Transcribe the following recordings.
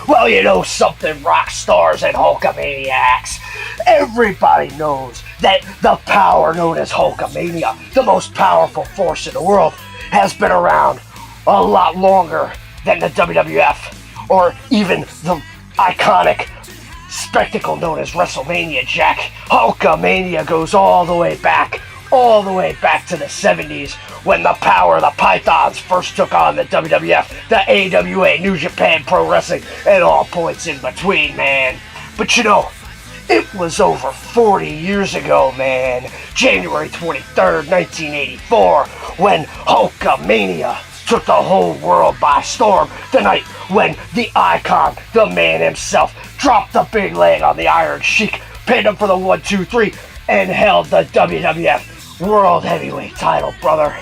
Well, you know something, rock stars and Hulkamaniacs. Everybody knows that the power known as Hulkamania, the most powerful force in the world, has been around a lot longer than the WWF or even the iconic spectacle known as WrestleMania, Jack. Hulkamania goes all the way back to the 70s when the power of the Pythons first took on the WWF, the AWA, New Japan Pro Wrestling, and all points in between, man. But you know, it was over 40 years ago, man. January 23rd, 1984, when Hulkamania took the whole world by storm. The night when the icon, the man himself, dropped the big leg on the Iron Sheik, pinned him for the 1, 2, 3, and held the WWF World Heavyweight title, brother.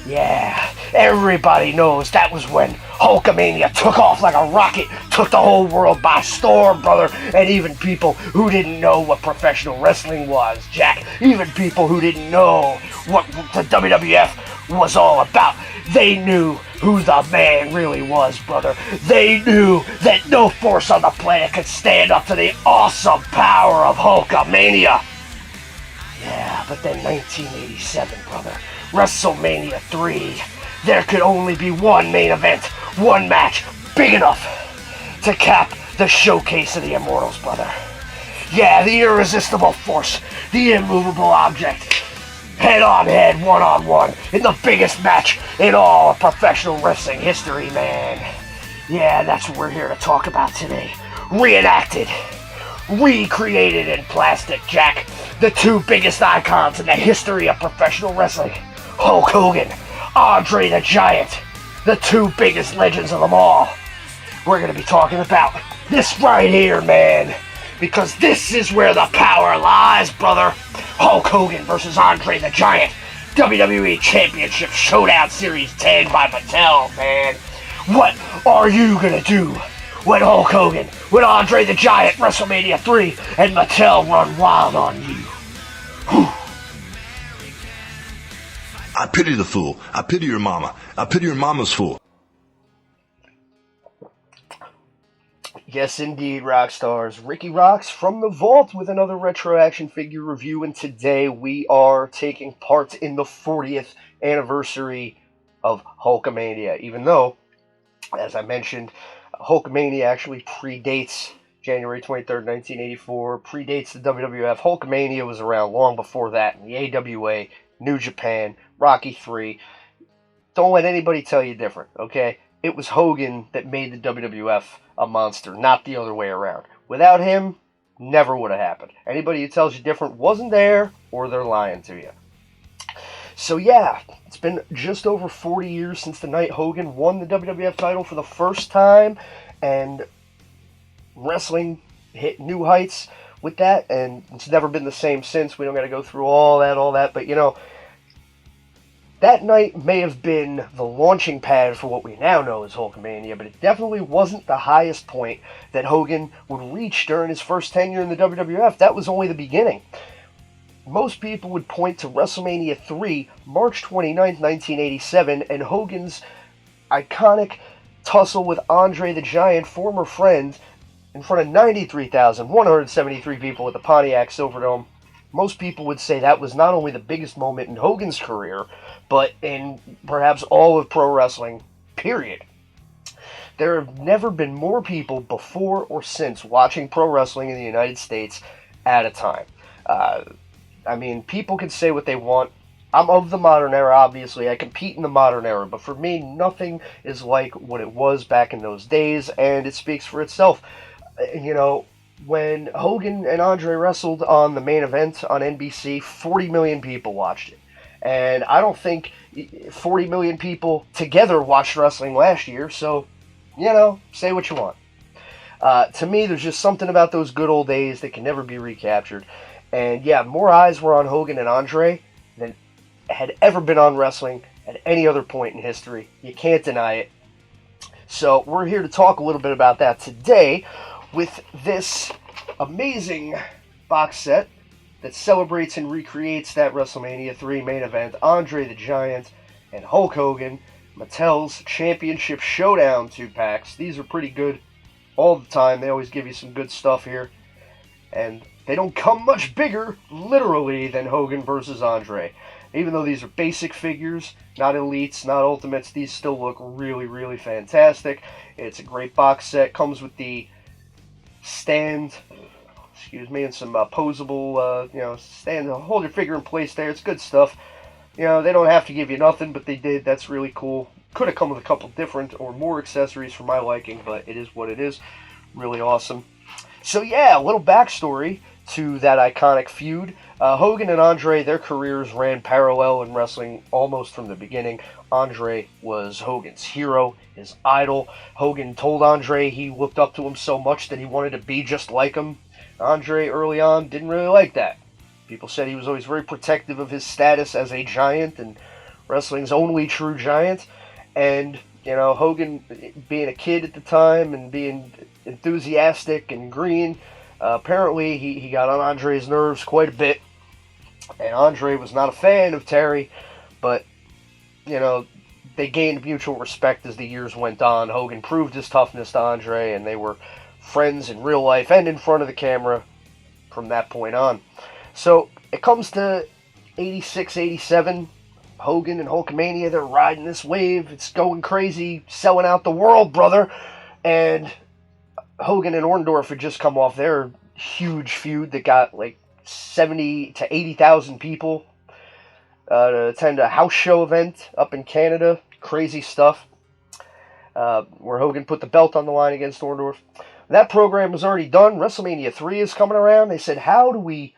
Yeah, everybody knows that was when Hulkamania took off like a rocket, took the whole world by storm, brother. And even people who didn't know what professional wrestling was, Jack, even people who didn't know what the WWF was all about, they knew who the man really was, brother. They knew that no force on the planet could stand up to the awesome power of Hulkamania. Yeah, but then 1987, brother, WrestleMania III, there could only be one main event, one match, big enough to cap the showcase of the Immortals, brother. Yeah, the irresistible force, the immovable object, head-on-head, one-on-one, in the biggest match in all of professional wrestling history, man. Yeah, that's what we're here to talk about today. Reenacted, recreated in plastic, Jack. The two biggest icons in the history of professional wrestling. Hulk Hogan, Andre the Giant, the two biggest legends of them all. We're going to be talking about this right here, man. Because this is where the power lies, brother. Hulk Hogan versus Andre the Giant. WWE Championship Showdown Series 10 by Mattel, man. What are you going to do when Hulk Hogan, when Andre the Giant, WrestleMania 3, and Mattel run wild on you? Whew. I pity the fool. I pity your mama. I pity your mama's fool. Yes, indeed, Rockstars. Ricky Rocks from the vault with another retro action figure review, and today we are taking part in the 40th anniversary of Hulkamania, even though, as I mentioned, Hulkamania actually predates January 23rd, 1984, predates the WWF. Hulkamania was around long before that in the AWA, New Japan, Rocky III. Don't let anybody tell you different, okay? It was Hogan that made the WWF a monster, not the other way around. Without him, never would have happened. Anybody who tells you different wasn't there, or they're lying to you. So yeah, it's been just over 40 years since the night Hogan won the WWF title for the first time, and wrestling hit new heights with that, and it's never been the same since. We don't got to go through all that, but you know, that night may have been the launching pad for what we now know as Hulkamania, but it definitely wasn't the highest point that Hogan would reach during his first tenure in the WWF. That was only the beginning. Most people would point to WrestleMania III, March 29th, 1987, and Hogan's iconic tussle with Andre the Giant, former friend, in front of 93,173 people at the Pontiac Silverdome. Most people would say that was not only the biggest moment in Hogan's career, but in perhaps all of pro wrestling, period. There have never been more people before or since watching pro wrestling in the United States at a time. I mean, people can say what they want. I'm of the modern era, obviously. I compete in the modern era, but for me, nothing is like what it was back in those days, and it speaks for itself. You know, when Hogan and Andre wrestled on the main event on NBC, 40 million people watched it. And I don't think 40 million people together watched wrestling last year, so, you know, say what you want. To me, there's just something about those good old days that can never be recaptured. And yeah, more eyes were on Hogan and Andre than had ever been on wrestling at any other point in history. You can't deny it. So we're here to talk a little bit about that today with this amazing box set that celebrates and recreates that WrestleMania 3 main event, Andre the Giant and Hulk Hogan, Mattel's Championship Showdown 2-packs. These are pretty good all the time. They always give you some good stuff here. And they don't come much bigger, literally, than Hogan versus Andre. Even though these are basic figures, not elites, not ultimates, these still look really, really fantastic. It's a great box set. Comes with the stand, and some posable, stand to hold your figure in place there. It's good stuff. They don't have to give you nothing, but they did. That's really cool. Could have come with a couple different or more accessories for my liking, but it is what it is. Really awesome. So yeah, a little backstory to that iconic feud. Hogan and Andre, their careers ran parallel in wrestling almost from the beginning. Andre was Hogan's hero, his idol. Hogan told Andre he looked up to him so much that he wanted to be just like him. Andre, early on, didn't really like that. People said he was always very protective of his status as a giant and wrestling's only true giant. And, Hogan, being a kid at the time and being enthusiastic and green, apparently he got on Andre's nerves quite a bit. And Andre was not a fan of Terry, but, they gained mutual respect as the years went on. Hogan proved his toughness to Andre, and they were friends in real life and in front of the camera from that point on. So it comes to 86, 87. Hogan and Hulkamania, they're riding this wave. It's going crazy, selling out the world, brother. And Hogan and Orndorff had just come off their huge feud that got like 70 to 80,000 people to attend a house show event up in Canada. Crazy stuff. Where Hogan put the belt on the line against Orndorff. That program was already done. WrestleMania III is coming around. They said, how do we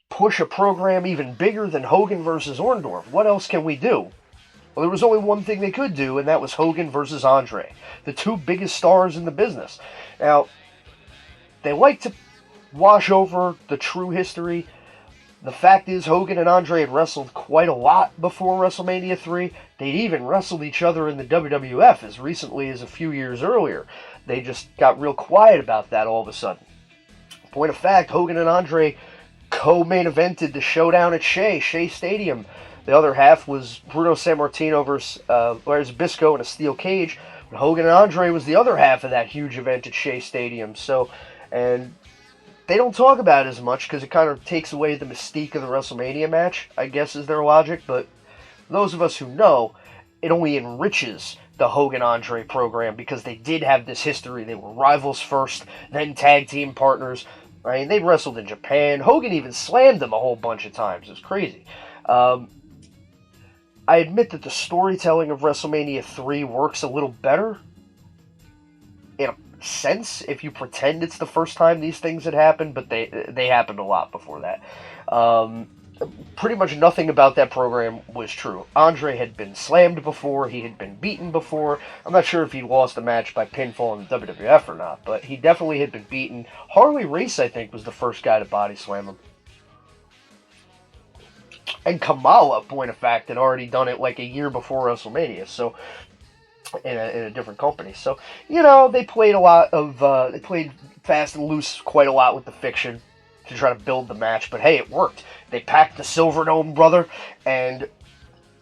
push a program even bigger than Hogan versus Orndorff? What else can we do? Well, there was only one thing they could do, and that was Hogan versus Andre, the two biggest stars in the business. Now, they like to wash over the true history. The fact is, Hogan and Andre had wrestled quite a lot before WrestleMania III. They'd even wrestled each other in the WWF as recently as a few years earlier. They just got real quiet about that all of a sudden. Point of fact, Hogan and Andre co-main evented the Showdown at Shea Stadium. The other half was Bruno Sammartino versus Larry Zbyszko in a steel cage. But Hogan and Andre was the other half of that huge event at Shea Stadium. And they don't talk about it as much because it kind of takes away the mystique of the WrestleMania match, I guess is their logic. But those of us who know, it only enriches the Hogan-Andre program because they did have this history. They were rivals first, then tag team partners. I mean, they wrestled in Japan. Hogan even slammed them a whole bunch of times. It was crazy. I admit that the storytelling of WrestleMania 3 works a little better in a sense if you pretend it's the first time these things had happened, but they happened a lot before that. Pretty much nothing about that program was true. Andre had been slammed before. He had been beaten before. I'm not sure if he lost a match by pinfall in the WWF or not, but he definitely had been beaten. Harley Race, I think, was the first guy to body slam him. And Kamala, point of fact, had already done it like a year before WrestleMania, so in a different company. So, they played they played fast and loose quite a lot with the fiction to try to build the match, but hey, it worked. They packed the Silverdome, brother, and,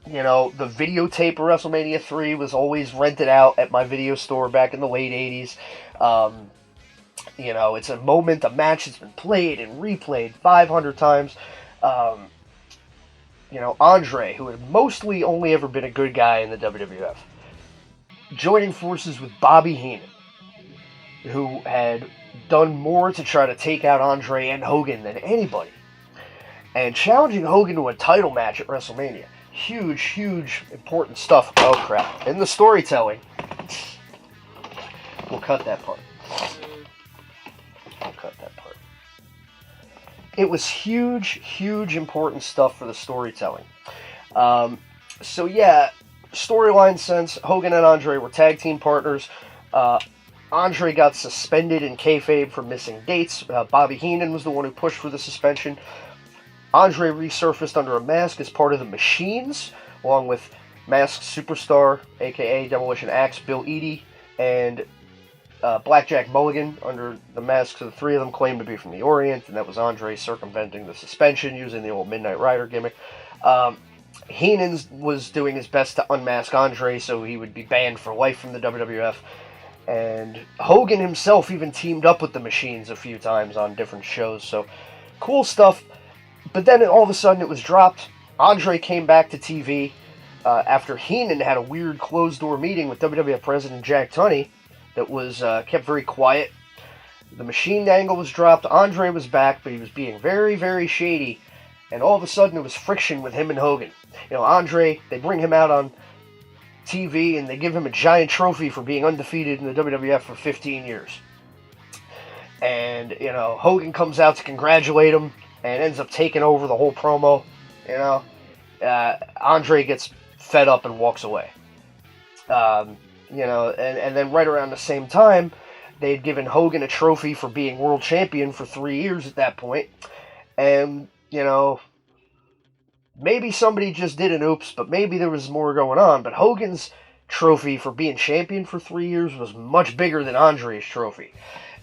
the videotape of WrestleMania 3 was always rented out at my video store back in the late 80s. It's a moment, a match that's been played and replayed 500 times. Andre, who had mostly only ever been a good guy in the WWF, joining forces with Bobby Heenan, who had done more to try to take out Andre and Hogan than anybody, and challenging Hogan to a title match at WrestleMania. Huge, huge, important stuff. Oh, crap. In the storytelling, we'll cut that part. It was huge, huge, important stuff for the storytelling. Storyline sense, Hogan and Andre were tag team partners. Andre got suspended in kayfabe for missing dates. Bobby Heenan was the one who pushed for the suspension. Andre resurfaced under a mask as part of the Machines, along with Masked Superstar, a.k.a. Demolition Axe, Bill Eadie, and Blackjack Mulligan under the masks. The three of them claimed to be from the Orient, and that was Andre circumventing the suspension using the old Midnight Rider gimmick. Heenan was doing his best to unmask Andre so he would be banned for life from the WWF. And Hogan himself even teamed up with the Machines a few times on different shows. So, cool stuff. But then all of a sudden it was dropped. Andre came back to TV after Heenan had a weird closed-door meeting with WWF President Jack Tunney that was kept very quiet. The Machine angle was dropped. Andre was back, but he was being very, very shady. And all of a sudden there was friction with him and Hogan. Andre, they bring him out on TV and they give him a giant trophy for being undefeated in the WWF for 15 years. And, Hogan comes out to congratulate him and ends up taking over the whole promo. Andre gets fed up and walks away. And then right around the same time, they had given Hogan a trophy for being world champion for 3 years at that point. And, maybe somebody just did an oops, but maybe there was more going on. But Hogan's trophy for being champion for 3 years was much bigger than Andre's trophy.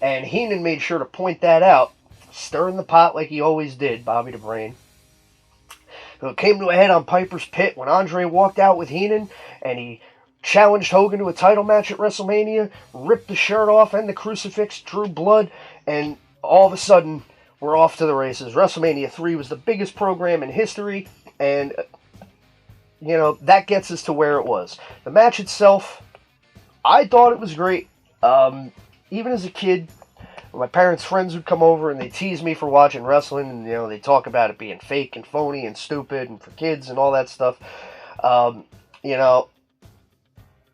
And Heenan made sure to point that out, stirring the pot like he always did, Bobby the Brain. So it came to a head on Piper's Pit when Andre walked out with Heenan, and he challenged Hogan to a title match at WrestleMania, ripped the shirt off and the crucifix, drew blood, and all of a sudden, we're off to the races. WrestleMania III was the biggest program in history, and, that gets us to where it was. The match itself, I thought it was great. Even as a kid, my parents' friends would come over and they tease me for watching wrestling, and, they talk about it being fake and phony and stupid and for kids and all that stuff.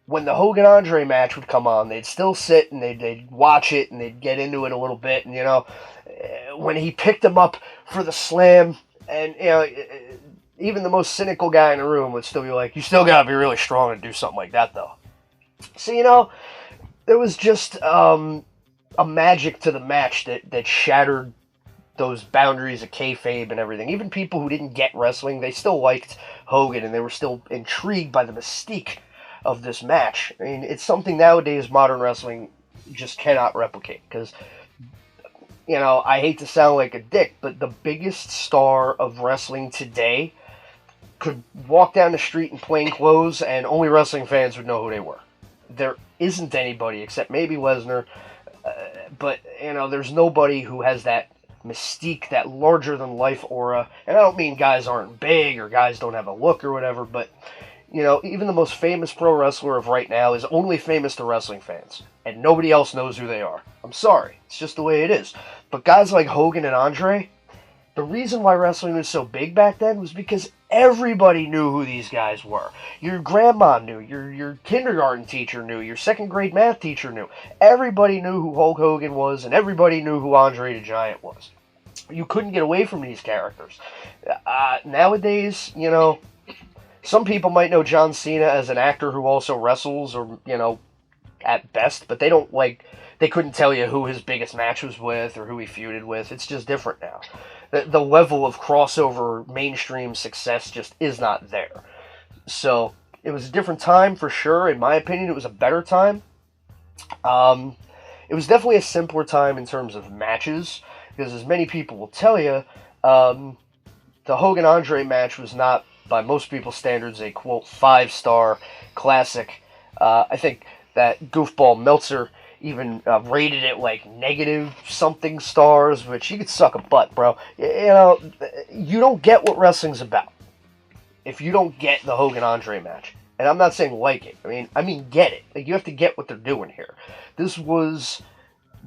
When the Hogan-Andre match would come on, they'd still sit and they'd watch it and they'd get into it a little bit. And, when he picked him up for the slam, and, even the most cynical guy in the room would still be like, you still gotta be really strong to do something like that, though. So, there was just a magic to the match that shattered those boundaries of kayfabe and everything. Even people who didn't get wrestling, they still liked Hogan, and they were still intrigued by the mystique of this match. I mean, it's something nowadays modern wrestling just cannot replicate, because, I hate to sound like a dick, but the biggest star of wrestling today could walk down the street in plain clothes and only wrestling fans would know who they were. There isn't anybody except maybe Lesnar, but, there's nobody who has that mystique, that larger-than-life aura. And I don't mean guys aren't big or guys don't have a look or whatever, but, even the most famous pro wrestler of right now is only famous to wrestling fans, and nobody else knows who they are. I'm sorry. It's just the way it is. But guys like Hogan and Andre, the reason why wrestling was so big back then was because everybody knew who these guys were. Your grandma knew, your kindergarten teacher knew, your second grade math teacher knew. Everybody knew who Hulk Hogan was, and everybody knew who Andre the Giant was. You couldn't get away from these characters. Nowadays, some people might know John Cena as an actor who also wrestles, or, at best, but they couldn't tell you who his biggest match was with or who he feuded with. It's just different now. The level of crossover mainstream success just is not there. So, it was a different time for sure. In my opinion, it was a better time. It was definitely a simpler time in terms of matches, because as many people will tell you, the Hogan-Andre match was not, by most people's standards, a, quote, 5-star classic. I think that goofball Meltzer even rated it like negative something stars, which you could suck a butt, bro. You don't get what wrestling's about if you don't get the Hogan-Andre match. And I'm not saying like it. I mean get it. Like, you have to get what they're doing here. This was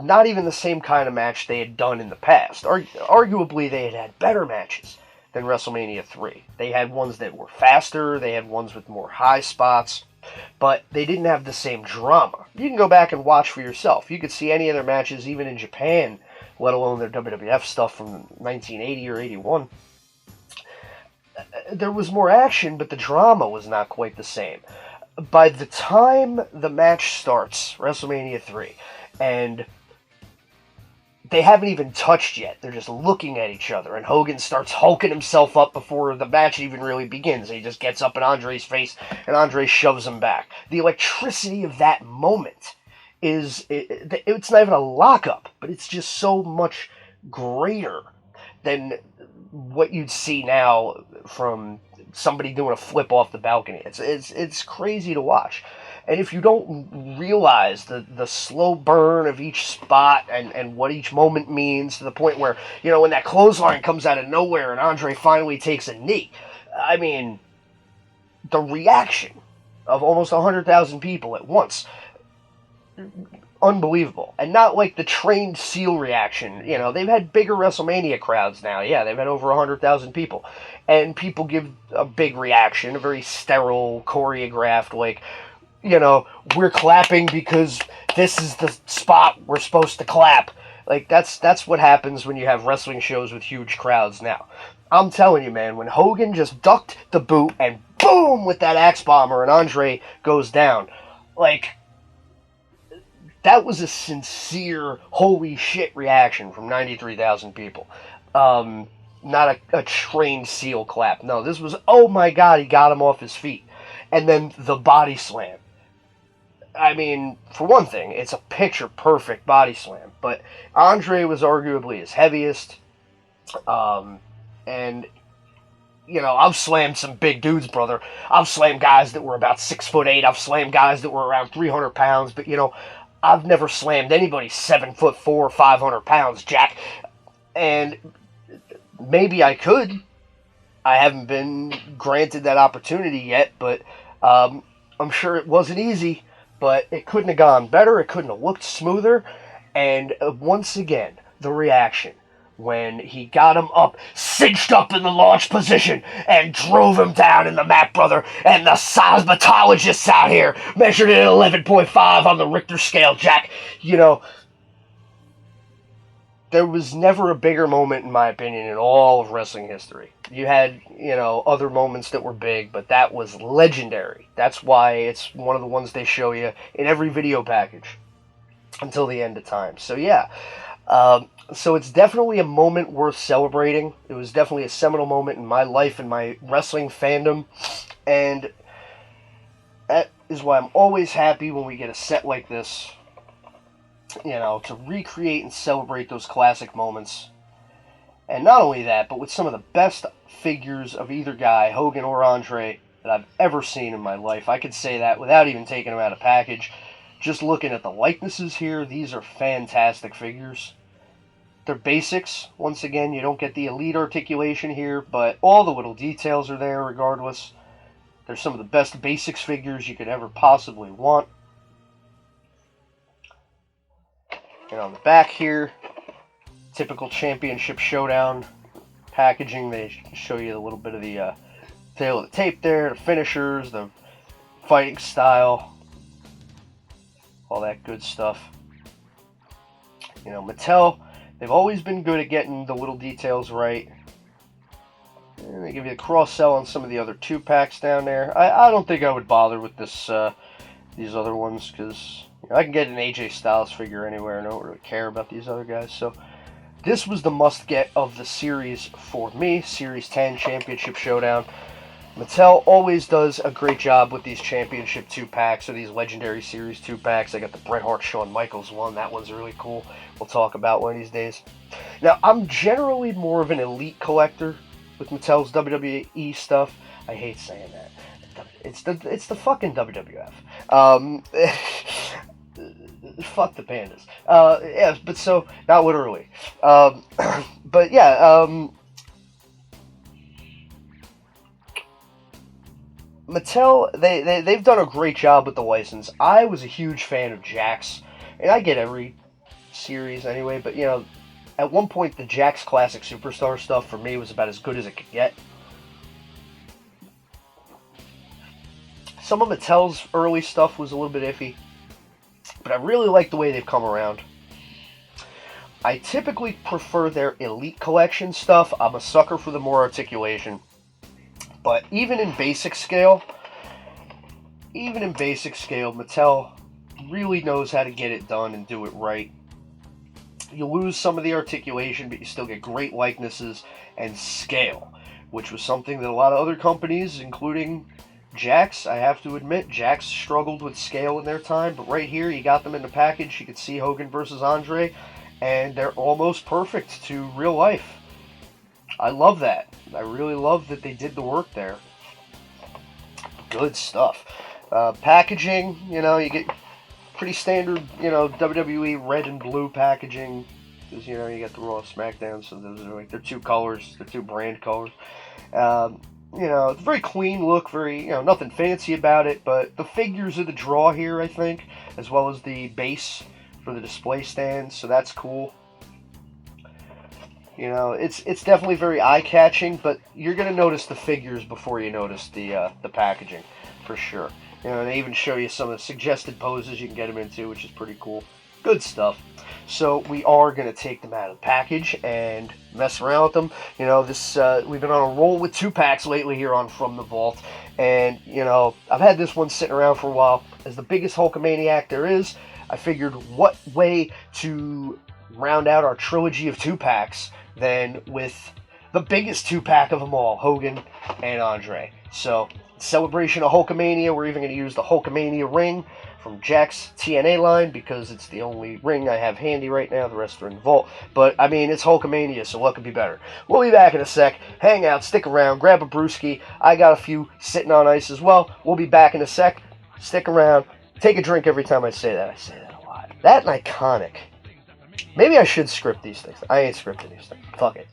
not even the same kind of match they had done in the past. Arguably, they had better matches than WrestleMania 3. They had ones that were faster, they had ones with more high spots, but they didn't have the same drama. You can go back and watch for yourself. You could see any of their matches, even in Japan, let alone their WWF stuff from 1980 or 81. There was more action, but the drama was not quite the same. By the time the match starts, WrestleMania 3, and they haven't even touched yet. They're just looking at each other, and Hogan starts hulking himself up before the match even really begins. He just gets up in Andre's face, and Andre shoves him back. The electricity of that moment it's not even a lockup, but it's just so much greater than what you'd see now from somebody doing a flip off the balcony. It's crazy to watch. And if you don't realize the slow burn of each spot and what each moment means, to the point where, when that clothesline comes out of nowhere and Andre finally takes a knee, I mean, the reaction of almost 100,000 people at once, unbelievable. And not like the trained SEAL reaction. They've had bigger WrestleMania crowds now. Yeah, they've had over 100,000 people. And people give a big reaction, a very sterile, choreographed, like, we're clapping because this is the spot we're supposed to clap. Like, that's what happens when you have wrestling shows with huge crowds now. I'm telling you, man, when Hogan just ducked the boot and boom with that axe bomber and Andre goes down, like, that was a sincere, holy shit reaction from 93,000 people. Not a trained SEAL clap. No, this was, oh my God, he got him off his feet. And then the body slam. I mean, for one thing, it's a picture-perfect body slam. But Andre was arguably his heaviest. And, I've slammed some big dudes, brother. I've slammed guys that were about 6'8". I've slammed guys that were around 300 pounds. But, I've never slammed anybody 7'4", 500 pounds, Jack. And maybe I could. I haven't been granted that opportunity yet, but I'm sure it wasn't easy. But it couldn't have gone better. It couldn't have looked smoother. And once again, the reaction when he got him up, cinched up in the launch position, and drove him down in the mat, brother. And the seismologists out here measured it at 11.5 on the Richter scale, Jack. There was never a bigger moment, in my opinion, in all of wrestling history. You had, other moments that were big, but that was legendary. That's why it's one of the ones they show you in every video package until the end of time. So, yeah. So it's definitely a moment worth celebrating. It was definitely a seminal moment in my life and my wrestling fandom. And that is why I'm always happy when we get a set like this, to recreate and celebrate those classic moments. And not only that, but with some of the best figures of either guy, Hogan or Andre, that I've ever seen in my life. I could say that without even taking them out of package. Just looking at the likenesses here, these are fantastic figures. They're basics. Once again, you don't get the elite articulation here, but all the little details are there regardless. They're some of the best basics figures you could ever possibly want. And on the back here, typical championship showdown packaging. They show you a little bit of the tail of the tape there, the finishers, the fighting style, all that good stuff. Mattel, they've always been good at getting the little details right. And they give you a cross-sell on some of the other 2-packs down there. I don't think I would bother with this these other ones, because I can get an AJ Styles figure anywhere, and I don't really care about these other guys. So this was the must-get of the series for me, Series 10 Championship Showdown. Mattel always does a great job with these Championship 2-packs, or these Legendary Series 2-packs. I got the Bret Hart, Shawn Michaels one. That one's really cool. We'll talk about one of these days. Now, I'm generally more of an elite collector with Mattel's WWE stuff. I hate saying that. It's the fucking WWF. Fuck the pandas. Yeah, but so, not literally. But yeah, Mattel, they've done a great job with the license. I was a huge fan of Jakks, and I get every series anyway, but at one point the Jakks Classic Superstar stuff for me was about as good as it could get. Some of Mattel's early stuff was a little bit iffy, but I really like the way they've come around. I typically prefer their Elite Collection stuff. I'm a sucker for the more articulation. But even in basic scale, Mattel really knows how to get it done and do it right. You lose some of the articulation, but you still get great likenesses and scale, which was something that a lot of other companies, including Jakks, I have to admit, Jakks struggled with scale in their time, but right here, you got them in the package. You could see Hogan versus Andre, and they're almost perfect to real life. I love that. I really love that they did the work there. Good stuff. Packaging, you know, you get pretty standard, you know, WWE red and blue packaging. Because, you know, you got the Raw, SmackDown, so those are like, they're two colors, they're two brand colors. Um, you know, it's a very clean look, very, you know, nothing fancy about it, but the figures are the draw here, I think, as well as the base for the display stand, so that's cool. You know, it's definitely very eye-catching, but you're gonna notice the figures before you notice the packaging, for sure. You know, they even show you some of the suggested poses you can get them into, which is pretty cool. Good stuff. So we are gonna take them out of the package and mess around with them. You know, this we've been on a roll with 2-packs lately here on From the Vault, and you know, I've had this one sitting around for a while. As the biggest Hulkamaniac there is, I figured what way to round out our trilogy of 2-packs than with the biggest 2-pack of them all, Hogan and Andre. So, celebration of Hulkamania, we're even going to use the Hulkamania ring from Jack's TNA line because it's the only ring I have handy right now. The rest are in the vault. But, I mean, it's Hulkamania, so what could be better? We'll be back in a sec. Hang out, stick around, grab a brewski. I got a few sitting on ice as well. We'll be back in a sec. Stick around. Take a drink every time I say that. I say that a lot. That and Iconic. Maybe I should script these things. I ain't scripting these things. Fuck it.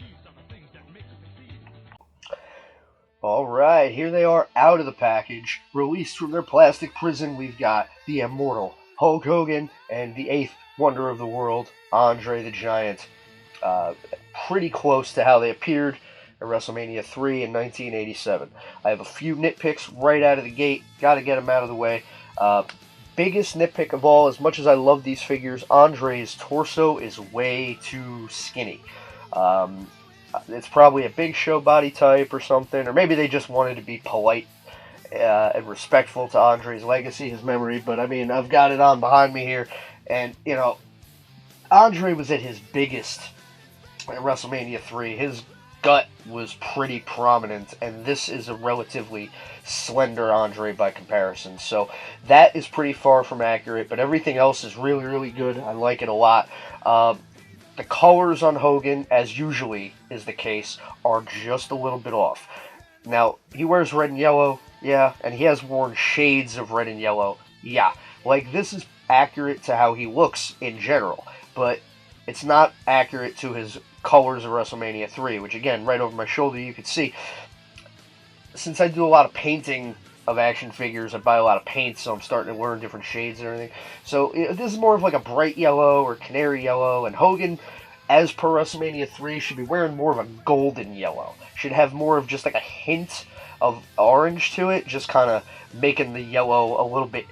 Alright, here they are out of the package. Released from their plastic prison, we've got the immortal Hulk Hogan and the 8th wonder of the world, Andre the Giant. Pretty close to how they appeared at WrestleMania III in 1987. I have a few nitpicks right out of the gate. Gotta get them out of the way. Biggest nitpick of all, as much as I love these figures, Andre's torso is way too skinny. It's probably a Big Show body type or something, or maybe they just wanted to be polite and respectful to Andre's legacy, his memory, but I mean, I've got it on behind me here, and, you know, Andre was at his biggest at WrestleMania 3. His gut was pretty prominent, and this is a relatively slender Andre by comparison, so that is pretty far from accurate, but everything else is really, really good. I like it a lot. The colors on Hogan, as usually is the case, are just a little bit off. Now, he wears red and yellow, yeah, and he has worn shades of red and yellow, yeah. Like, this is accurate to how he looks in general, but it's not accurate to his colors of WrestleMania 3, which, again, right over my shoulder you can see. Since I do a lot of painting of action figures, I buy a lot of paint, so I'm starting to learn different shades and everything. So this is more of like a bright yellow or canary yellow, and Hogan, as per WrestleMania 3, should be wearing more of a golden yellow. Should have more of just like a hint of orange to it, just kind of making the yellow a little bit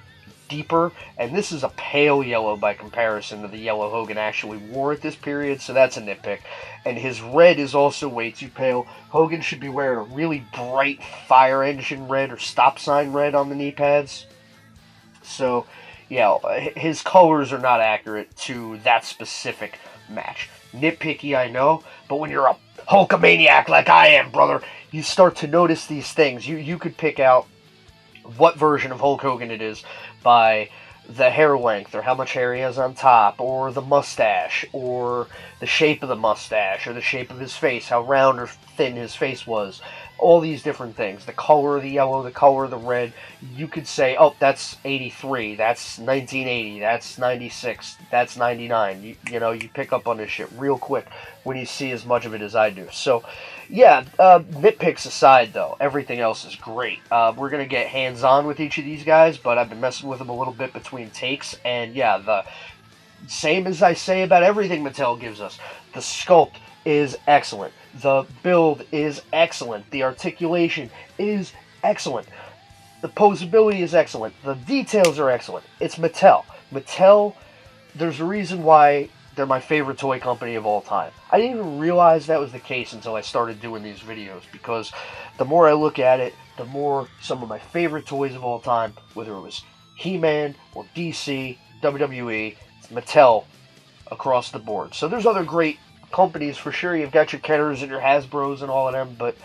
deeper, and this is a pale yellow by comparison to the yellow Hogan actually wore at this period, so that's a nitpick. And his red is also way too pale. Hogan should be wearing a really bright fire engine red or stop sign red on the knee pads. So, yeah, his colors are not accurate to that specific match. Nitpicky, I know, but when you're a Hulkamaniac like I am, brother, you start to notice these things. You could pick out what version of Hulk Hogan it is by the hair length, or how much hair he has on top, or the mustache, or the shape of the mustache, or the shape of his face, how round or thin his face was. All these different things. The color of the yellow, the color of the red. You could say, oh, that's 83, that's 1980, that's 96, that's 99. You know, you pick up on this shit real quick when you see as much of it as I do. So, yeah, nitpicks aside, though, everything else is great. We're going to get hands-on with each of these guys, but I've been messing with them a little bit between takes, and yeah, the same as I say about everything Mattel gives us. The sculpt is excellent. The build is excellent. The articulation is excellent. The posability is excellent. The details are excellent. It's Mattel. Mattel, there's a reason why they're my favorite toy company of all time. I didn't even realize that was the case until I started doing these videos, because the more I look at it, the more some of my favorite toys of all time, whether it was He-Man or DC, WWE, it's Mattel across the board. So there's other great companies for sure. You've got your Kenners and your Hasbros and all of them, but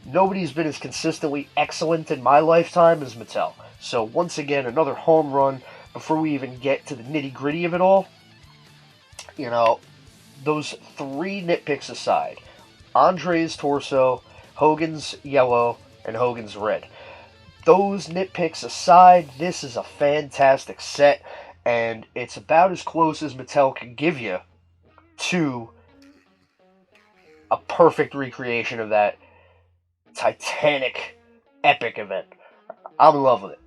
nobody's been as consistently excellent in my lifetime as Mattel. So once again, another home run. Before we even get to the nitty-gritty of it all, you know, those three nitpicks aside, Andre's torso, Hogan's yellow, and Hogan's red. those nitpicks aside, this is a fantastic set, and it's about as close as Mattel can give you to a perfect recreation of that Titanic epic event. I'm in love with it.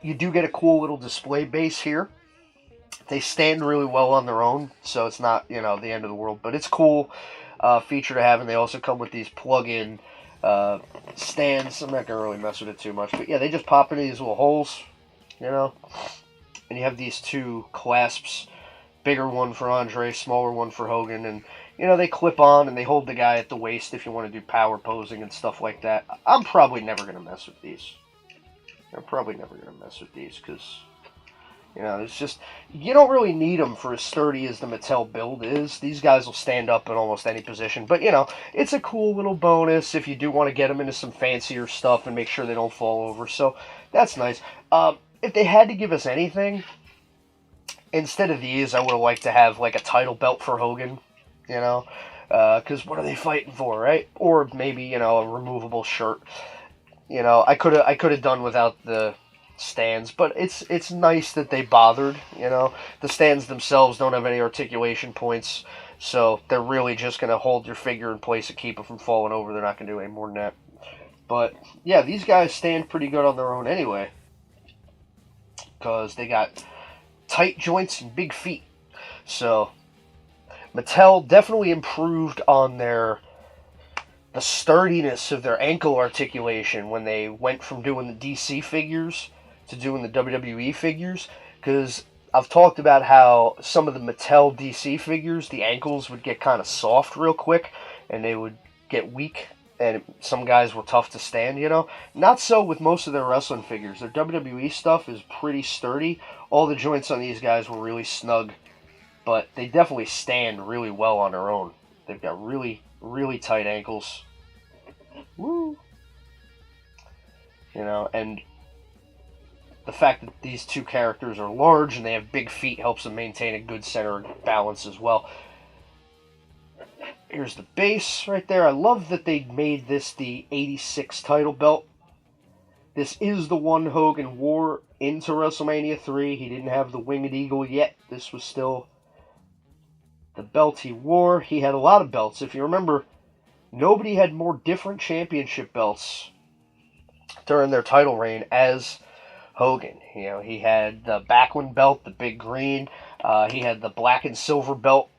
You do get a cool little display base here. They stand really well on their own, so it's not, the end of the world, but it's cool feature to have, and they also come with these plug-in stands. I'm not going to really mess with it too much, but yeah, they just pop into these little holes, and you have these two clasps, bigger one for Andre, smaller one for Hogan, and they clip on and they hold the guy at the waist if you want to do power posing and stuff like that. I'm probably never going to mess with these. Because it's just, you don't really need them for as sturdy as the Mattel build is. These guys will stand up in almost any position. But, it's a cool little bonus if you do want to get them into some fancier stuff and make sure they don't fall over. So, that's nice. If they had to give us anything, instead of these, I would have liked to have, like, a title belt for Hogan, because what are they fighting for, right? Or maybe, a removable shirt. I could have done without the stands, but it's nice that they bothered. The stands themselves don't have any articulation points, so they're really just going to hold your figure in place and keep it from falling over. They're not going to do any more than that. But yeah, these guys stand pretty good on their own anyway, because they got tight joints and big feet. So Mattel definitely improved on the sturdiness of their ankle articulation when they went from doing the DC figures to doing the WWE figures, because I've talked about how some of the Mattel DC figures, the ankles would get kind of soft real quick, and they would get weak, and some guys were tough to stand, Not so with most of their wrestling figures. Their WWE stuff is pretty sturdy. All the joints on these guys were really snug, but they definitely stand really well on their own. They've got really, really tight ankles. Woo! And the fact that these two characters are large and they have big feet helps them maintain a good center balance as well. Here's the base right there. I love that they made this the 86 title belt. This is the one Hogan wore into WrestleMania 3. He didn't have the Winged Eagle yet. This was still the belt he wore. He had a lot of belts. If you remember, nobody had more different championship belts during their title reign as Hogan. He had the Backward belt, the big green. He had the black and silver belt.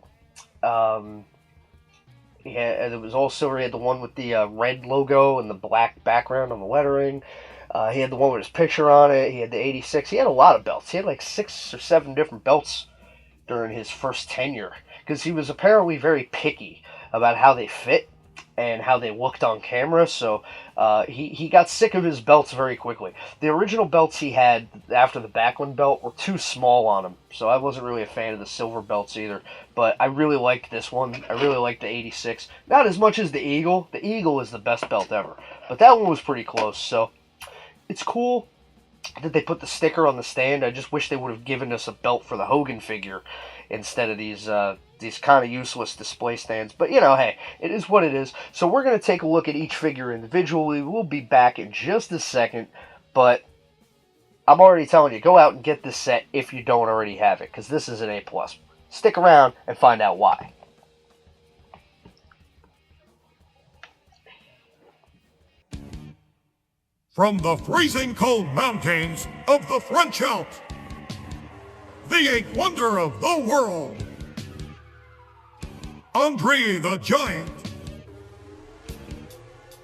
It was all silver. He had the one with the red logo and the black background on the lettering. He had the one with his picture on it. He had the 86. He had a lot of belts. He had like 6 or 7 different belts during his first tenure, because he was apparently very picky about how they fit and how they looked on camera, so he got sick of his belts very quickly. The original belts he had after the Backward belt were too small on him, so I wasn't really a fan of the silver belts either, but I really liked this one. I really liked the 86. Not as much as the Eagle. The Eagle is the best belt ever, but that one was pretty close, so it's cool that they put the sticker on the stand. I just wish they would have given us a belt for the Hogan figure instead of these kind of useless display stands. But, hey, it is what it is. So we're going to take a look at each figure individually. We'll be back in just a second. But I'm already telling you, go out and get this set if you don't already have it, because this is an A+. Stick around and find out why. From the freezing cold mountains of the French Alps, the 8th wonder of the world, Andre the Giant.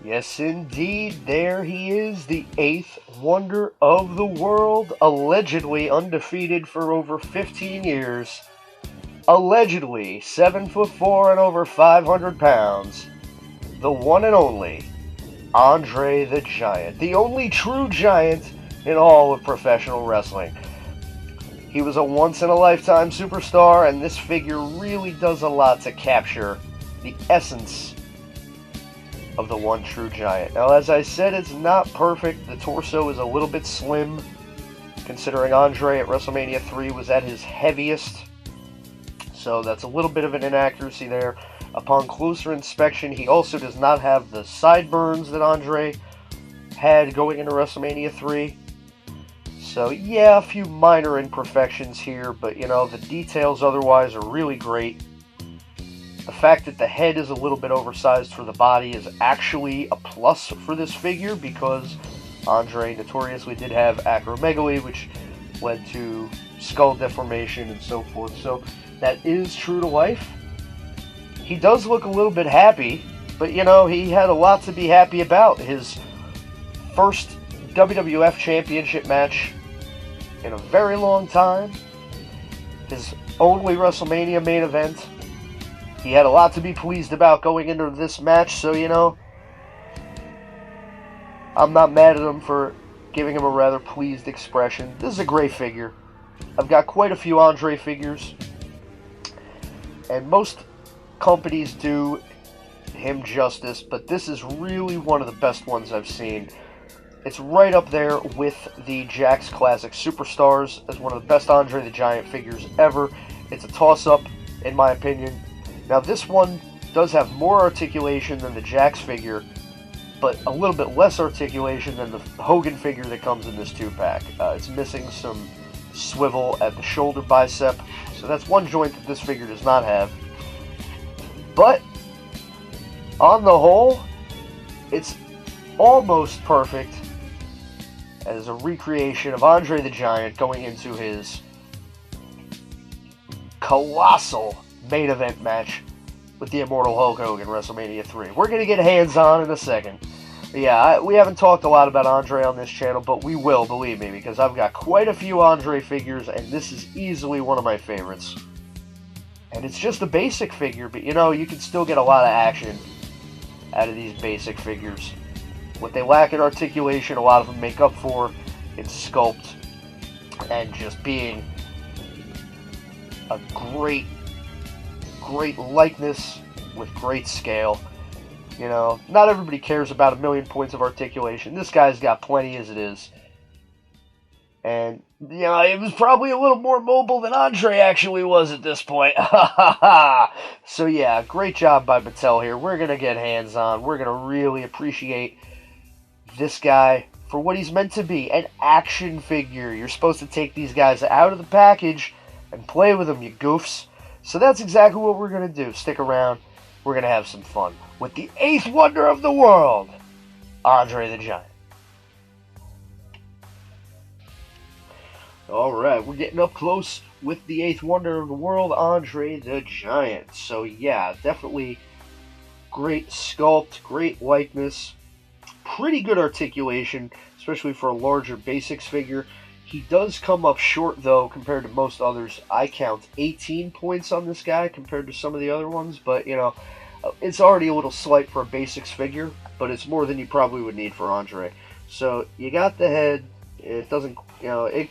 Yes, indeed, there he is, the 8th wonder of the world, allegedly undefeated for over 15 years, allegedly 7'4" and over 500 pounds, the one and only Andre the Giant, the only true giant in all of professional wrestling. He was a once-in-a-lifetime superstar, and this figure really does a lot to capture the essence of the one true giant. Now, as I said, it's not perfect. The torso is a little bit slim, considering Andre at WrestleMania 3 was at his heaviest, so that's a little bit of an inaccuracy there. Upon closer inspection, he also does not have the sideburns that Andre had going into WrestleMania 3. So yeah, a few minor imperfections here, but you know, the details otherwise are really great. The fact that the head is a little bit oversized for the body is actually a plus for this figure, because Andre notoriously did have acromegaly, which led to skull deformation and so forth. So that is true to life. He does look a little bit happy, but you know, he had a lot to be happy about. His first WWF Championship match in a very long time. His only WrestleMania main event. He had a lot to be pleased about going into this match, so you know, I'm not mad at him for giving him a rather pleased expression. This is a great figure. I've got quite a few Andre figures, and most companies do him justice, but this is really one of the best ones I've seen. It's right up there with the Jakks Classic Superstars as one of the best Andre the Giant figures ever. It's a toss-up, in my opinion. Now, this one does have more articulation than the Jakks figure, but a little bit less articulation than the Hogan figure that comes in this 2-pack. It's missing some swivel at the shoulder bicep, so that's one joint that this figure does not have. But, on the whole, it's almost perfect as a recreation of Andre the Giant going into his colossal main event match with the immortal Hulk Hogan, WrestleMania 3. We're going to get hands-on in a second. Yeah, we haven't talked a lot about Andre on this channel, but we will, believe me, because I've got quite a few Andre figures, and this is easily one of my favorites. And it's just a basic figure, but you know, you can still get a lot of action out of these basic figures. What they lack in articulation, a lot of them make up for in sculpt and just being a great likeness with great scale. You know, not everybody cares about a million points of articulation. This guy's got plenty as it is. And, you know, it was probably a little more mobile than Andre actually was at this point. So, yeah, great job by Mattel here. We're going to get hands-on. We're going to really appreciate this guy for what he's meant to be, an action figure. You're supposed to take these guys out of the package and play with them, you goofs. So that's exactly what we're going to do. Stick around. We're going to have some fun with the 8th wonder of the world, Andre the Giant. Alright, we're getting up close with the 8th wonder of the world, Andre the Giant. So yeah, definitely great sculpt, great likeness, pretty good articulation, especially for a larger basics figure. He does come up short, though, compared to most others. I count 18 points on this guy compared to some of the other ones, but, you know, it's already a little slight for a basics figure, but it's more than you probably would need for Andre. So, you got the head. It doesn't, you know, it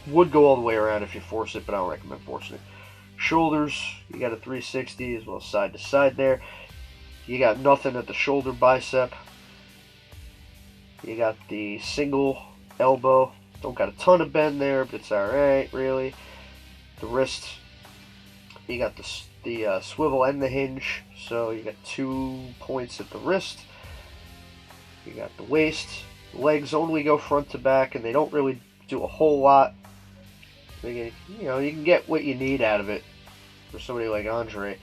would go all the way around if you force it, but I don't recommend forcing it. Shoulders, you got a 360 as well as side to side there. You got nothing at the shoulder bicep. You got the single elbow. Don't got a ton of bend there, but it's alright, really. The wrist, you got the swivel and the hinge, so you got 2 points at the wrist. You got the waist. Legs only go front to back, and they don't really do a whole lot. You know, you can get what you need out of it for somebody like Andre.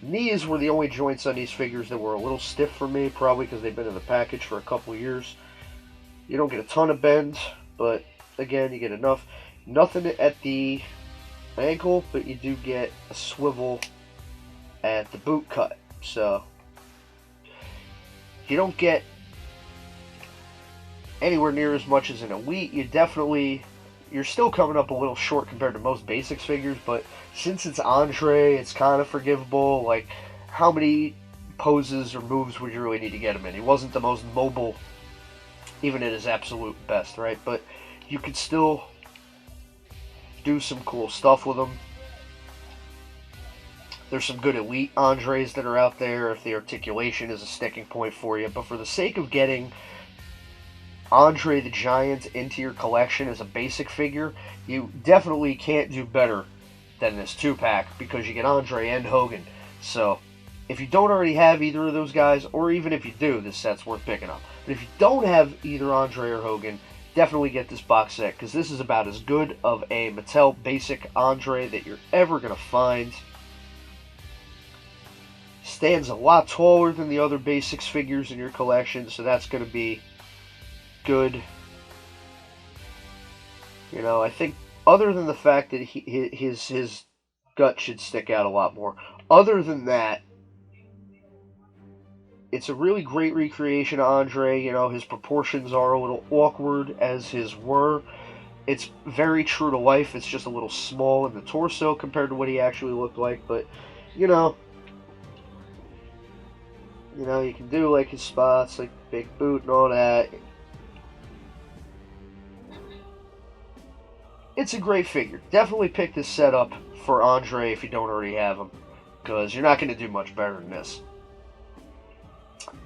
Knees were the only joints on these figures that were a little stiff for me, probably because they've been in the package for a couple years. You don't get a ton of bend, but again, you get enough. Nothing at the ankle, but you do get a swivel at the boot cut. So, you don't get anywhere near as much as an elite. You're still coming up a little short compared to most basics figures, but since it's Andre, it's kind of forgivable. Like, how many poses or moves would you really need to get him in? He wasn't the most mobile, even at his absolute best, right? But you could still do some cool stuff with him. There's some good elite Andres that are out there if the articulation is a sticking point for you. But for the sake of getting Andre the Giant into your collection as a basic figure, you definitely can't do better than this 2-pack, because you get Andre and Hogan. So If you don't already have either of those guys, or even if you do, this set's worth picking up. But if you don't have either Andre or Hogan, definitely get this box set, because this is about as good of a Mattel basic Andre that you're ever going to find. Stands a lot taller than the other basics figures in your collection, so that's going to be good. You know, I think other than the fact that his gut should stick out a lot more, other than that, it's a really great recreation of Andre. You know, his proportions are a little awkward as his were. It's very true to life. It's just a little small in the torso compared to what he actually looked like. But, you know, you can do like his spots, like big boot and all that. It's a great figure. Definitely pick this set up for Andre if you don't already have him, because you're not going to do much better than this.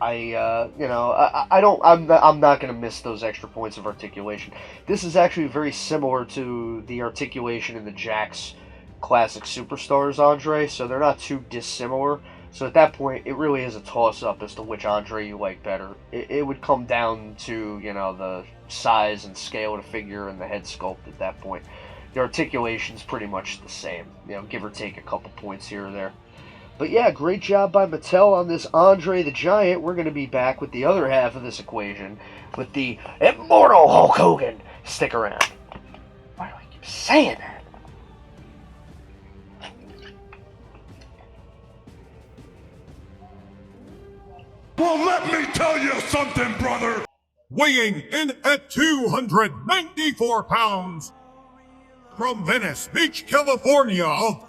I'm not going to miss those extra points of articulation. This is actually very similar to the articulation in the Jakks Classic Superstars Andre, so they're not too dissimilar. So at that point, it really is a toss-up as to which Andre you like better. It would come down to, the size and scale of the figure and the head sculpt at that point. The articulation's pretty much the same, give or take a couple points here or there. But yeah, great job by Mattel on this Andre the Giant. We're going to be back with the other half of this equation with the Immortal Hulk Hogan. Stick around. Why do I keep saying that? Well, let me tell you something, brother! Weighing in at 294 pounds, from Venice Beach, California,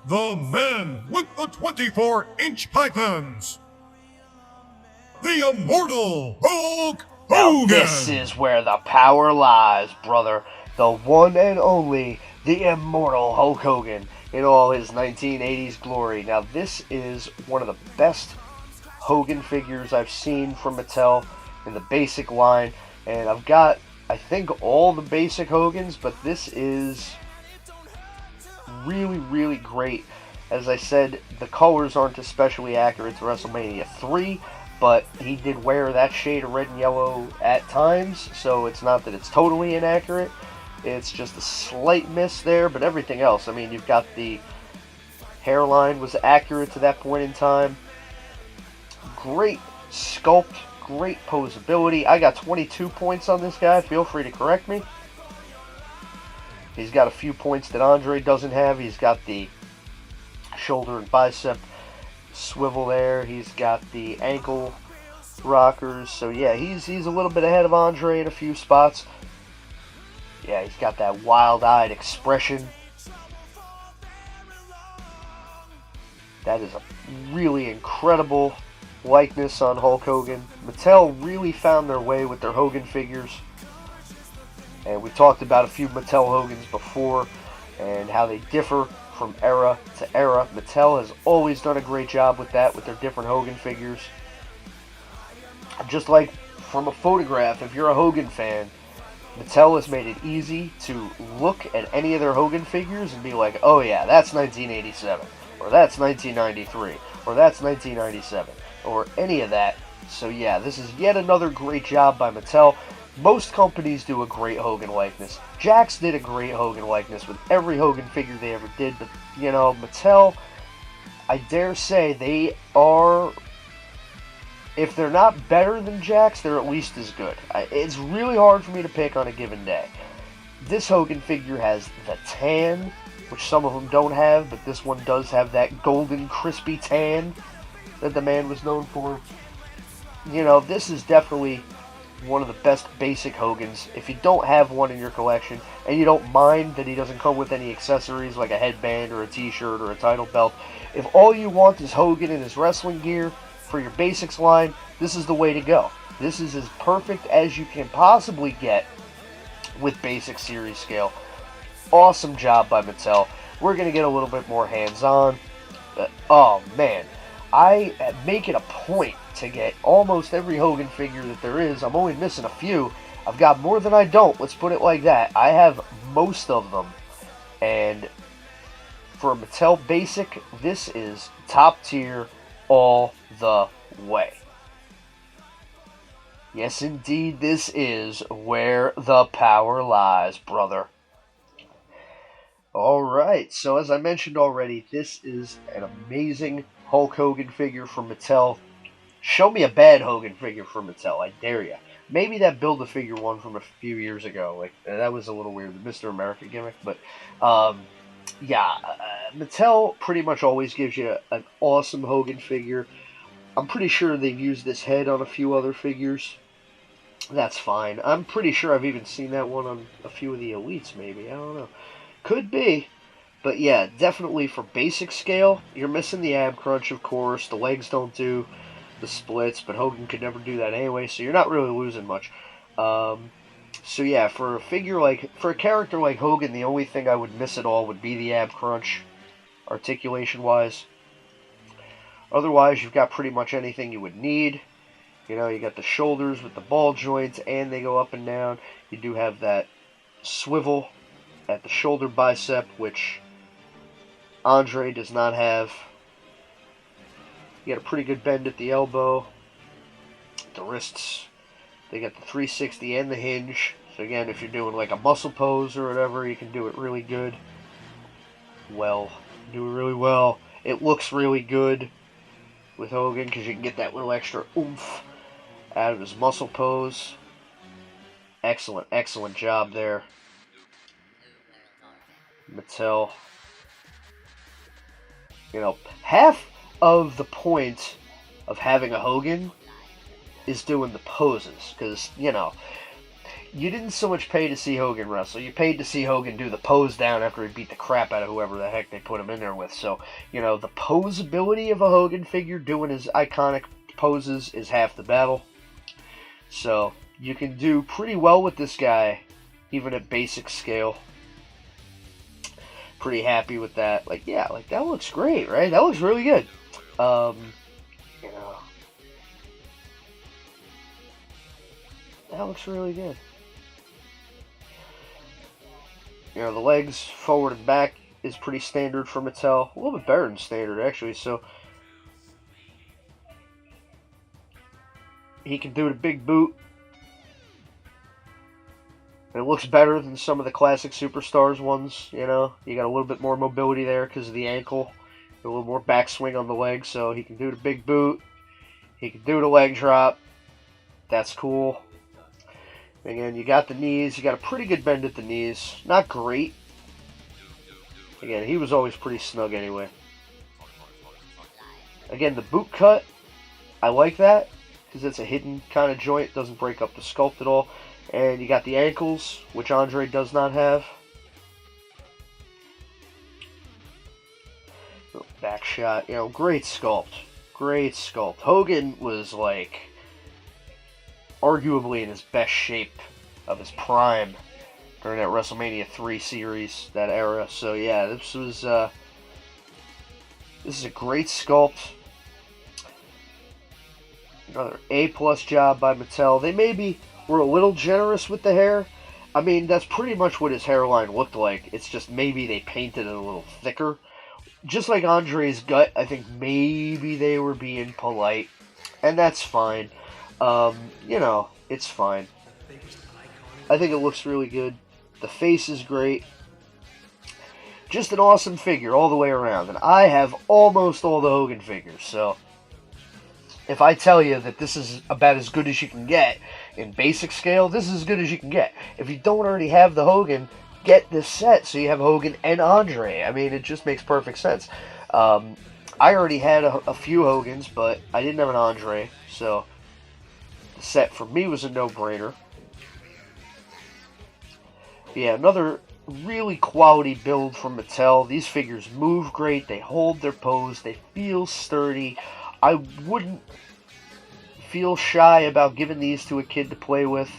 the man with the 24-inch pythons, the Immortal Hulk Hogan! Now this is where the power lies, brother. The one and only, the Immortal Hulk Hogan in all his 1980s glory. Now this is one of the best Hogan figures I've seen from Mattel in the basic line. And I've got, I think, all the basic Hogans, but this is really, really great. As I said, the colors aren't especially accurate to WrestleMania III, but he did wear that shade of red and yellow at times, so it's not that it's totally inaccurate. It's just a slight miss there, but everything else, I mean, you've got the hairline was accurate to that point in time. Great sculpt, great posability. I got 22 points on this guy. Feel free to correct me. He's got a few points that Andre doesn't have. He's got the shoulder and bicep swivel there. He's got the ankle rockers. So yeah, he's a little bit ahead of Andre in a few spots. Yeah, he's got that wild-eyed expression. That is a really incredible likeness on Hulk Hogan. Mattel really found their way with their Hogan figures. And we talked about a few Mattel Hogans before and how they differ from era to era. Mattel has always done a great job with that, with their different Hogan figures. Just like from a photograph, if you're a Hogan fan, Mattel has made it easy to look at any of their Hogan figures and be like, oh yeah, that's 1987, or that's 1993, or that's 1997, or any of that. So yeah, this is yet another great job by Mattel. Most companies do a great Hogan likeness. Jakks did a great Hogan likeness with every Hogan figure they ever did, but Mattel, I dare say they are, if they're not better than Jakks, they're at least as good. It's really hard for me to pick on a given day. This Hogan figure has the tan, which some of them don't have, but this one does have that golden crispy tan that the man was known for. This is definitely one of the best basic Hogans. If you don't have one in your collection, and you don't mind that he doesn't come with any accessories like a headband or a t-shirt or a title belt, if all you want is Hogan in his wrestling gear for your basics line, this is the way to go. This is as perfect as you can possibly get with basic series scale. Awesome job by Mattel. We're going to get a little bit more hands-on. Oh man, I make it a point to get almost every Hogan figure that there is. I'm only missing a few. I've got more than I don't, let's put it like that. I have most of them. And for a Mattel Basic, this is top tier all the way. Yes, indeed, this is where the power lies, brother. Alright, so as I mentioned already, this is an amazing Hulk Hogan figure from Mattel. Show me a bad Hogan figure from Mattel, I dare ya. Maybe that Build-A-Figure one from a few years ago. Like, that was a little weird, the Mr. America gimmick. But, yeah, Mattel pretty much always gives you an awesome Hogan figure. I'm pretty sure they've used this head on a few other figures. That's fine. I'm pretty sure I've even seen that one on a few of the Elites, maybe. I don't know. Could be. But yeah, definitely for basic scale, you're missing the ab crunch, of course. The legs don't do the splits, but Hogan could never do that anyway, so you're not really losing much. So yeah, for a character like Hogan, the only thing I would miss at all would be the ab crunch, articulation-wise. Otherwise, you've got pretty much anything you would need. You know, you got the shoulders with the ball joints, and they go up and down. You do have that swivel at the shoulder bicep, which Andre does not have. You got a pretty good bend at the elbow. The wrists, they got the 360 and the hinge. So again, if you're doing like a muscle pose or whatever, you can do it really good. Do it really well. It looks really good with Hogan because you can get that little extra oomph out of his muscle pose. Excellent, excellent job there, Mattel. You know, half of the point of having a Hogan is doing the poses, because, you know, you didn't so much pay to see Hogan wrestle, you paid to see Hogan do the pose down after he beat the crap out of whoever the heck they put him in there with. So, you know, the posability of a Hogan figure doing his iconic poses is half the battle. So, you can do pretty well with this guy, even at basic scale. Pretty happy with that. Like, yeah, like, that looks great, right? That looks really good. You know, that looks really good. You know, the legs forward and back is pretty standard for Mattel. A little bit better than standard, actually. So, he can do the big boot. And it looks better than some of the classic Superstars ones, you know. You got a little bit more mobility there because of the ankle. A little more backswing on the leg, so he can do the big boot. He can do the leg drop. That's cool. Again, you got the knees. You got a pretty good bend at the knees. Not great. Again, he was always pretty snug anyway. Again, the boot cut, I like that because it's a hidden kind of joint. Doesn't break up the sculpt at all. And you got the ankles, which Andre does not have. Back shot, you know, great sculpt. Great sculpt. Hogan was, like, arguably in his best shape of his prime during that WrestleMania III series, that era. So, yeah, this is a great sculpt. Another A+ job by Mattel. They maybe were a little generous with the hair. I mean, that's pretty much what his hairline looked like. It's just maybe they painted it a little thicker. Just like Andre's gut, I think maybe they were being polite. And that's fine. You know, it's fine. I think it looks really good. The face is great. Just an awesome figure all the way around. And I have almost all the Hogan figures, so if I tell you that this is about as good as you can get in basic scale, this is as good as you can get. If you don't already have the Hogan, get this set so you have Hogan and Andre. I mean, it just makes perfect sense. I already had a few Hogans, but I didn't have an Andre, so the set for me was a no-brainer. Yeah, another really quality build from Mattel. These figures move great, they hold their pose, they feel sturdy. I wouldn't feel shy about giving these to a kid to play with.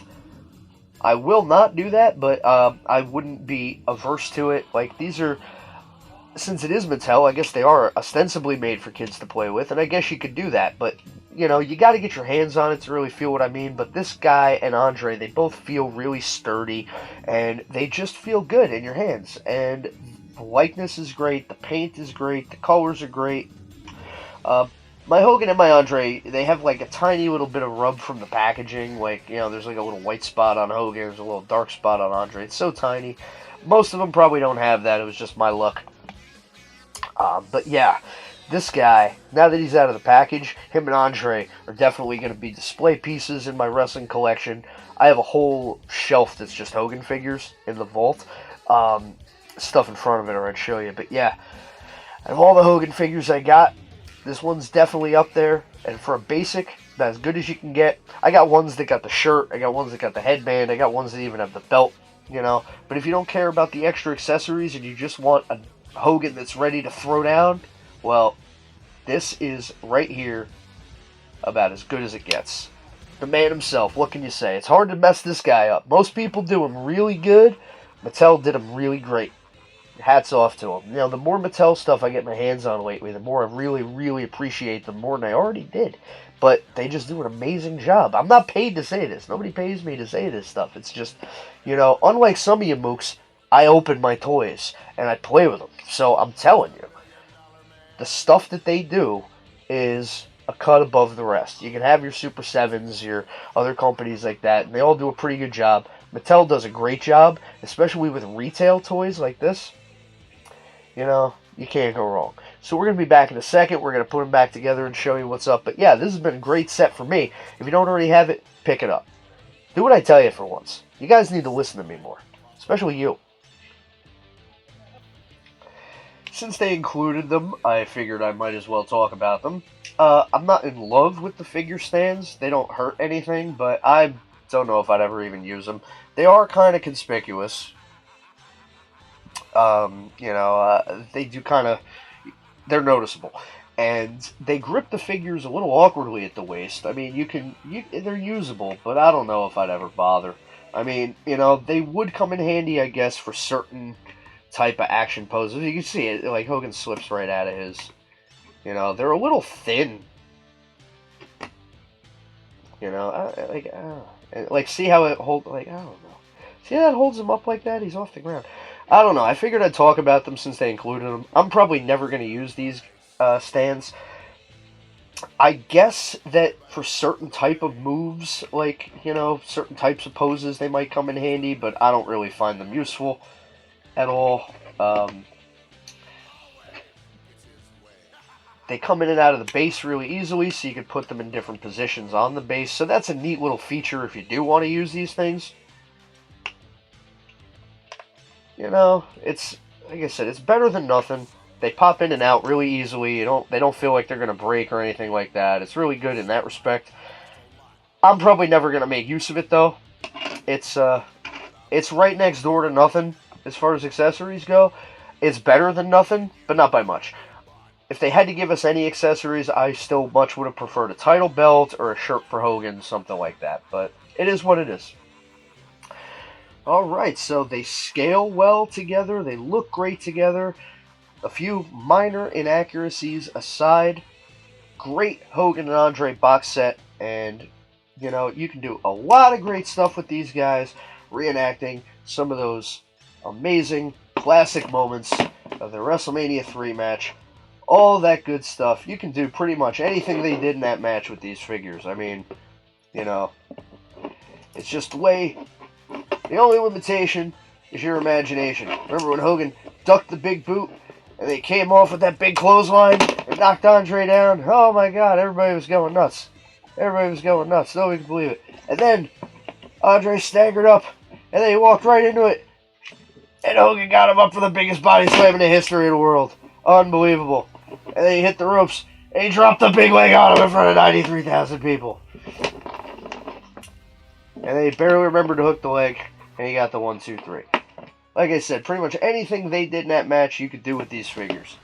I will not do that, but I wouldn't be averse to it. Like, these are, since it is Mattel, I guess they are ostensibly made for kids to play with, and I guess you could do that, but, you know, you got to get your hands on it to really feel what I mean. But this guy and Andre, they both feel really sturdy, and they just feel good in your hands, and the likeness is great, the paint is great, the colors are great. my Hogan and my Andre, they have like a tiny little bit of rub from the packaging. Like, you know, there's like a little white spot on Hogan, there's a little dark spot on Andre. It's so tiny. Most of them probably don't have that. It was just my luck. But yeah, this guy, now that he's out of the package, him and Andre are definitely going to be display pieces in my wrestling collection. I have a whole shelf that's just Hogan figures in the vault. Stuff in front of it, or I'd show you. But yeah, out of all the Hogan figures I got, this one's definitely up there. And for a basic, that's as good as you can get. I got ones that got the shirt. I got ones that got the headband. I got ones that even have the belt, you know. But if you don't care about the extra accessories and you just want a Hogan that's ready to throw down, well, this is right here about as good as it gets. The man himself, what can you say? It's hard to mess this guy up. Most people do him really good. Mattel did him really great. Hats off to him. You know, the more Mattel stuff I get my hands on lately, the more I really, really appreciate them more than I already did. But they just do an amazing job. I'm not paid to say this. Nobody pays me to say this stuff. It's just, you know, unlike some of you mooks, I open my toys and I play with them. So I'm telling you, the stuff that they do is a cut above the rest. You can have your Super 7s, your other companies like that, and they all do a pretty good job. Mattel does a great job, especially with retail toys like this. You know, you can't go wrong. So we're going to be back in a second. We're going to put them back together and show you what's up. But yeah, this has been a great set for me. If you don't already have it, pick it up. Do what I tell you for once. You guys need to listen to me more. Especially you. Since they included them, I figured I might as well talk about them. I'm not in love with the figure stands. They don't hurt anything, but I don't know if I'd ever even use them. They are kind of conspicuous. They do kind of, they're noticeable. And they grip the figures a little awkwardly at the waist. I mean, they're usable, but I don't know if I'd ever bother. I mean, you know, they would come in handy, I guess, for certain type of action poses. You can see it, like Hogan slips right out of his. You know, they're a little thin. You know, like see how it holds, like, I don't know. See how that holds him up like that? He's off the ground. I don't know. I figured I'd talk about them since they included them. I'm probably never going to use these stands. I guess that for certain type of moves, like, you know, certain types of poses, they might come in handy, but I don't really find them useful at all. They come in and out of the base really easily, so you can put them in different positions on the base. So that's a neat little feature if you do want to use these things. You know, it's, like I said, it's better than nothing. They pop in and out really easily. They don't feel like they're going to break or anything like that. It's really good in that respect. I'm probably never going to make use of it, though. It's right next door to nothing as far as accessories go. It's better than nothing, but not by much. If they had to give us any accessories, I still much would have preferred a title belt or a shirt for Hogan, something like that. But it is what it is. Alright, so they scale well together. They look great together. A few minor inaccuracies aside. Great Hogan and Andre box set. And, you know, you can do a lot of great stuff with these guys, reenacting some of those amazing classic moments of the WrestleMania III match. All that good stuff. You can do pretty much anything they did in that match with these figures. I mean, you know, it's just the way. The only limitation is your imagination. Remember when Hogan ducked the big boot and they came off with that big clothesline and knocked Andre down? Oh my God, everybody was going nuts. Everybody was going nuts. Nobody could believe it. And then Andre staggered up and then he walked right into it. And Hogan got him up for the biggest body slam in the history of the world. Unbelievable. And then he hit the ropes and he dropped the big leg on him in front of 93,000 people. And they barely remembered to hook the leg, and he got the 1, 2, 3. Like I said, pretty much anything they did in that match, you could do with these figures.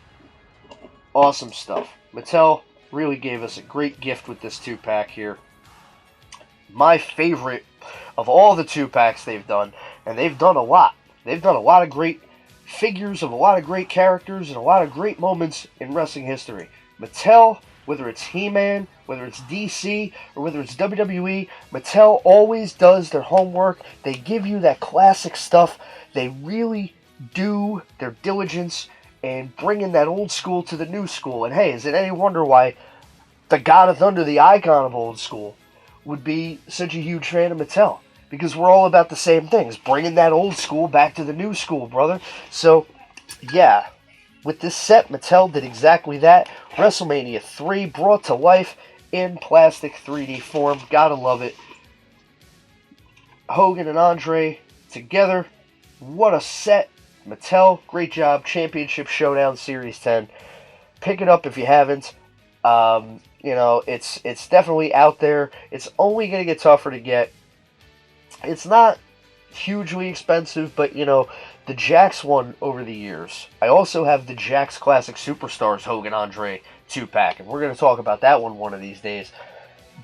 Awesome stuff. Mattel really gave us a great gift with this 2-pack here. My favorite of all the 2-packs they've done, and they've done a lot. They've done a lot of great figures of a lot of great characters and a lot of great moments in wrestling history. Mattel, whether it's He-Man, whether it's DC, or whether it's WWE, Mattel always does their homework. They give you that classic stuff. They really do their diligence and bring in that old school to the new school. And hey, is it any wonder why the God of Thunder, the icon of old school, would be such a huge fan of Mattel. Because we're all about the same things. Bringing that old school back to the new school, brother. So, yeah. With this set, Mattel did exactly that. WrestleMania 3 brought to life in plastic 3D form. Gotta love it. Hogan and Andre together. What a set. Mattel, great job. Championship Showdown Series 10. Pick it up if you haven't. It's definitely out there. It's only going to get tougher to get. It's not hugely expensive, but, the Jakks one over the years. I also have the Jakks Classic Superstars Hogan Andre 2-pack, and we're going to talk about that one of these days.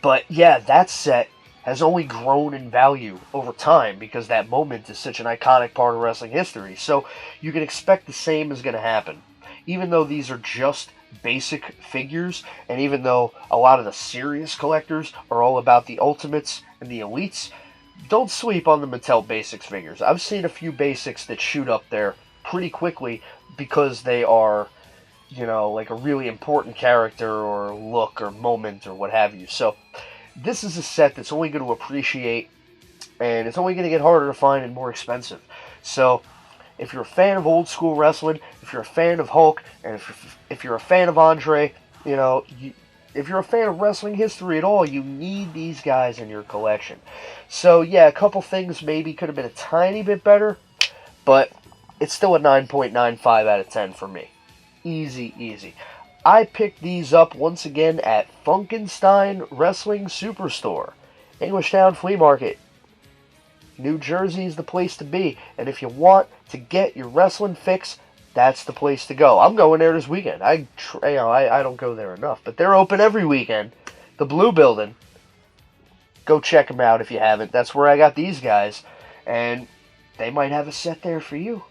But, yeah, that set has only grown in value over time because that moment is such an iconic part of wrestling history. So you can expect the same is going to happen. Even though these are just basic figures, and even though a lot of the serious collectors are all about the Ultimates and the Elites, don't sleep on the Mattel Basics figures. I've seen a few Basics that shoot up there pretty quickly because they are, like a really important character or look or moment or what have you. So this is a set that's only going to appreciate, and it's only going to get harder to find and more expensive. So if you're a fan of old school wrestling, if you're a fan of Hulk, and if you're a fan of Andre, if you're a fan of wrestling history at all, you need these guys in your collection. So, yeah, a couple things maybe could have been a tiny bit better, but it's still a 9.95 out of 10 for me. Easy. I picked these up once again at Funkenstein Wrestling Superstore, Englishtown Flea Market. New Jersey is the place to be, and if you want to get your wrestling fix, that's the place to go. I'm going there this weekend. I don't go there enough, but they're open every weekend. The Blue Building. Go check them out if you haven't. That's where I got these guys, and they might have a set there for you.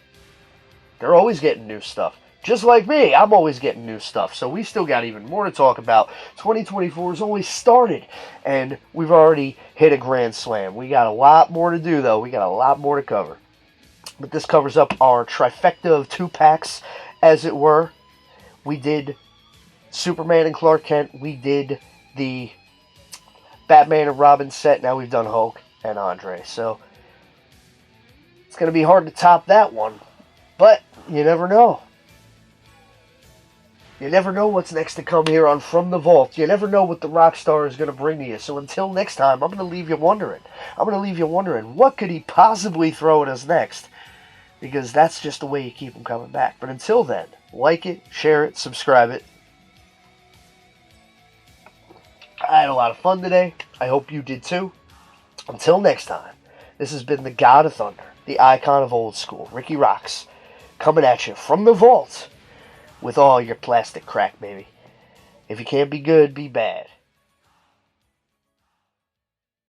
They're always getting new stuff. Just like me, I'm always getting new stuff, so we still got even more to talk about. 2024 has only started, and we've already hit a grand slam. We got a lot more to do, though. We got a lot more to cover. But this covers up our trifecta of 2-packs, as it were. We did Superman and Clark Kent. We did the Batman and Robin set. Now we've done Hulk and Andre. So it's going to be hard to top that one. But you never know. You never know what's next to come here on From the Vault. You never know what the Rockstar is going to bring to you. So until next time, I'm going to leave you wondering. What could he possibly throw at us next? Because that's just the way you keep them coming back. But until then, like it, share it, subscribe it. I had a lot of fun today. I hope you did too. Until next time, this has been the God of Thunder, the icon of old school, Ricky Rocks, coming at you from the vault with all your plastic crack, baby. If you can't be good, be bad.